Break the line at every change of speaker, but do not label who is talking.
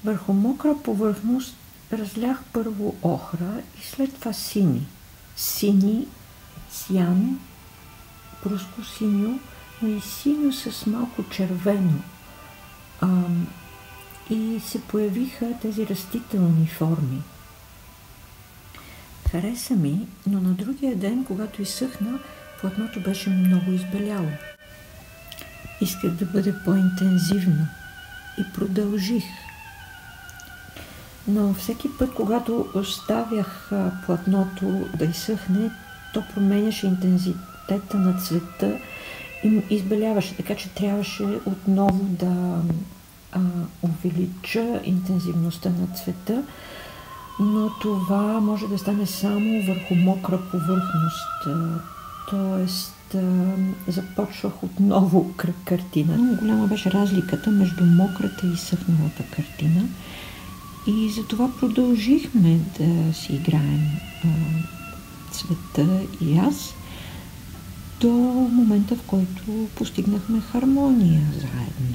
Върху мокра повърхност разлях първо охра и след това сини. Сини, сян, бруско синьо, но и синьо с малко червено. И се появиха тези растителни форми. Хареса ми, но на другия ден, когато изсъхна, платното беше много избеляло. Исках да бъде по-интензивно и продължих. Но всеки път, когато оставях платното да изсъхне, то променяше интензитета на цвета и избеляваше, така че трябваше отново да увелича интензивността на цвета, но това може да стане само върху мокра повърхност. Тоест, започвах отново картина. Много голяма беше разликата между мократа и съхналата картина и затова продължихме да си играем цвета и аз до момента, в който постигнахме хармония заедно.